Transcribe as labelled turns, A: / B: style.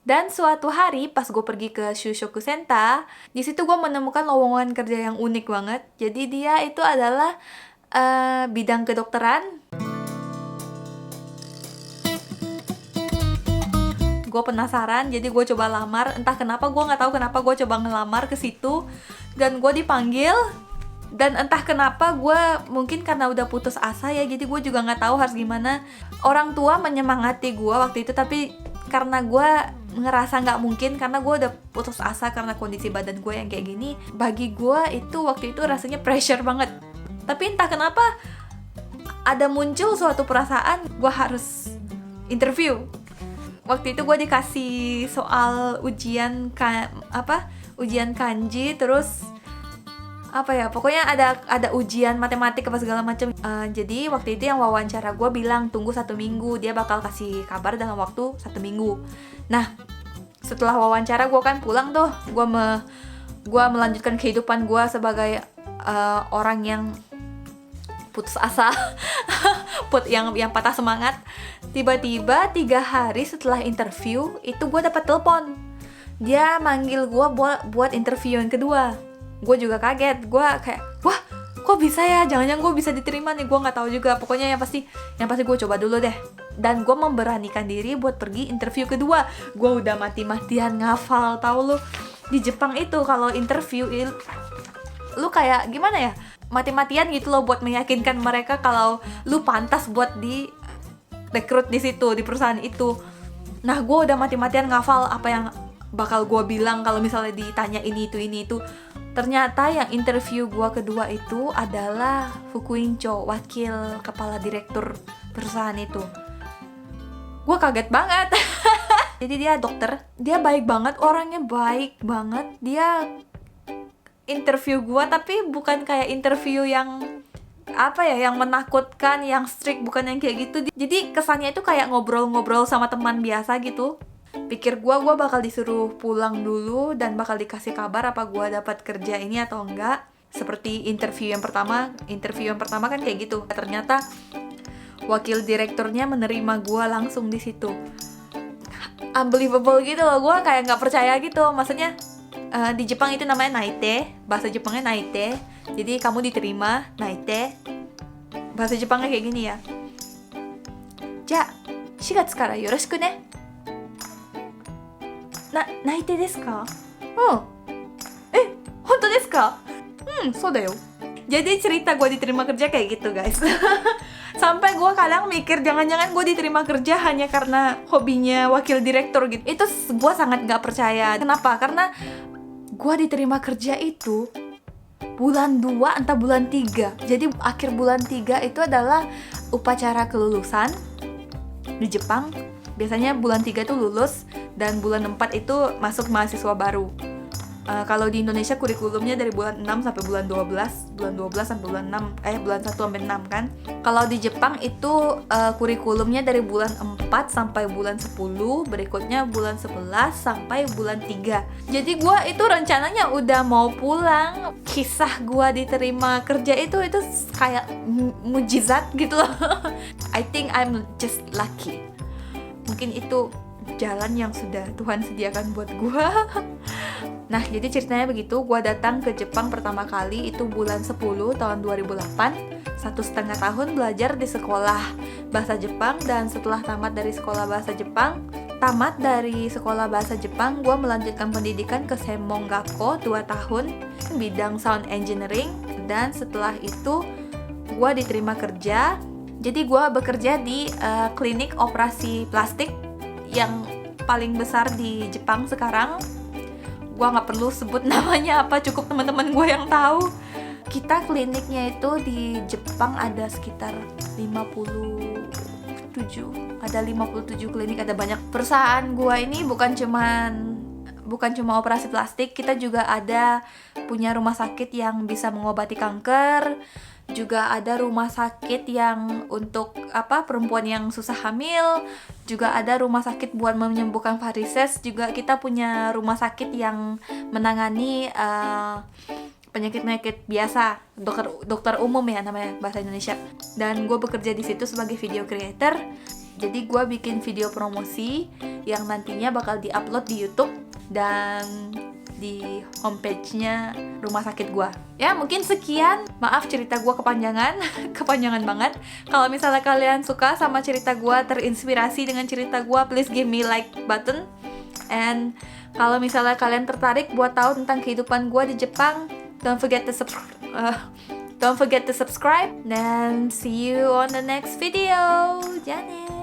A: Dan suatu hari pas gue pergi ke Shushoku Senta, di situ gue menemukan lowongan kerja yang unik banget. Jadi dia itu adalah bidang kedokteran. Gue penasaran, jadi gue coba lamar. Entah kenapa, gue nggak tahu kenapa gue coba ngelamar ke situ dan gue dipanggil. Dan entah kenapa gue mungkin karena udah putus asa ya, jadi gue juga nggak tahu harus gimana. Orang tua menyemangati gue waktu itu, tapi karena gue ngerasa nggak mungkin, karena gue udah putus asa karena kondisi badan gue yang kayak gini. Bagi gue itu waktu itu rasanya pressure banget. Tapi entah kenapa ada muncul suatu perasaan gue harus interview. Waktu itu gue dikasih soal ujian ujian kanji, terus pokoknya ada ujian matematik apa segala macam. Jadi waktu itu yang wawancara gue bilang tunggu 1 minggu, dia bakal kasih kabar dalam waktu 1 minggu. Nah, setelah wawancara gue kan pulang tuh, gue melanjutkan kehidupan gue sebagai orang yang putus asa, yang patah semangat. Tiba-tiba 3 hari setelah interview itu gue dapat telepon, dia manggil gue buat interview yang kedua. Gue juga kaget, gue kayak wah kok bisa ya, jangan-jangan gue bisa diterima nih, gue nggak tahu juga. Pokoknya yang pasti gue coba dulu deh. Dan gue memberanikan diri buat pergi interview kedua. Gue udah mati-matian ngafal, tahu lu di Jepang itu kalau interview lu kayak gimana ya, mati-matian gitu loh buat meyakinkan mereka kalau lu pantas buat di rekrut di situ, di perusahaan itu. Nah, gue udah mati-matian ngafal apa yang bakal gue bilang kalau misalnya ditanya ini itu. Ternyata yang interview gue kedua itu adalah Fukuincho, wakil kepala direktur perusahaan itu. Gue kaget banget. Jadi dia dokter, dia baik banget, orangnya baik banget. Dia interview gue tapi bukan kayak interview yang yang menakutkan, yang strict, bukan yang kayak gitu. Jadi kesannya itu kayak ngobrol-ngobrol sama teman biasa gitu. Pikir gue bakal disuruh pulang dulu dan bakal dikasih kabar apa gue dapat kerja ini atau enggak. Seperti interview yang pertama kan kayak gitu. Ternyata wakil direkturnya menerima gue langsung di situ. Unbelievable gitu loh, gue kayak nggak percaya gitu. Maksudnya di Jepang itu namanya naite, bahasa Jepangnya naite. Jadi kamu diterima, naite. Bahasa Jepangnya kayak gini ya. Ja, 4月からよろしくね。内定ですか? Honto desu ka? So da yo. Jadi cerita gue diterima kerja kayak gitu guys. Sampai gue kadang mikir jangan-jangan gue diterima kerja hanya karena hobinya wakil direktur gitu. Itu gue sangat gak percaya. Kenapa? Karena gue diterima kerja itu bulan 2 entah bulan 3. Jadi akhir bulan 3 itu adalah upacara kelulusan di Jepang. Biasanya bulan 3 itu lulus dan bulan 4 itu masuk mahasiswa baru. Kalau di Indonesia kurikulumnya dari bulan 6 sampai bulan 12, bulan 12 sampai bulan 6, bulan 1 sampai 6 kan. Kalau di Jepang itu kurikulumnya dari bulan 4 sampai bulan 10, berikutnya bulan 11 sampai bulan 3. Jadi gue itu rencananya udah mau pulang. Kisah gue diterima kerja itu kayak mujizat gitu loh. I think I'm just lucky. Mungkin itu jalan yang sudah Tuhan sediakan buat gue. Nah, jadi ceritanya begitu. Gue datang ke Jepang pertama kali itu bulan 10 tahun 2008. 1,5 tahun belajar di sekolah bahasa Jepang. Dan setelah tamat dari sekolah bahasa Jepang, gue melanjutkan pendidikan ke Semmon Gakko 2 tahun bidang sound engineering. Dan setelah itu gue diterima kerja. Jadi gue bekerja di klinik operasi plastik yang paling besar di Jepang sekarang. Gue gak perlu sebut namanya apa, cukup teman-teman gue yang tahu. Kita kliniknya itu di Jepang ada sekitar 57 klinik, ada banyak. Perusahaan gue ini bukan cuma operasi plastik, kita juga ada punya rumah sakit yang bisa mengobati kanker. Juga ada rumah sakit yang untuk perempuan yang susah hamil. Juga ada rumah sakit buat menyembuhkan varises. Juga kita punya rumah sakit yang menangani penyakit-penyakit biasa, dokter umum ya namanya bahasa Indonesia. Dan gue bekerja di situ sebagai video creator. Jadi gue bikin video promosi yang nantinya bakal diupload di YouTube dan di homepage-nya rumah sakit gue. Ya mungkin sekian, maaf cerita gue kepanjangan, kepanjangan banget. Kalau misalnya kalian suka sama cerita gue, terinspirasi dengan cerita gue, please give me like button. And kalau misalnya kalian tertarik buat tahu tentang kehidupan gue di Jepang, don't forget to subscribe. And see you on the next video. Jangan.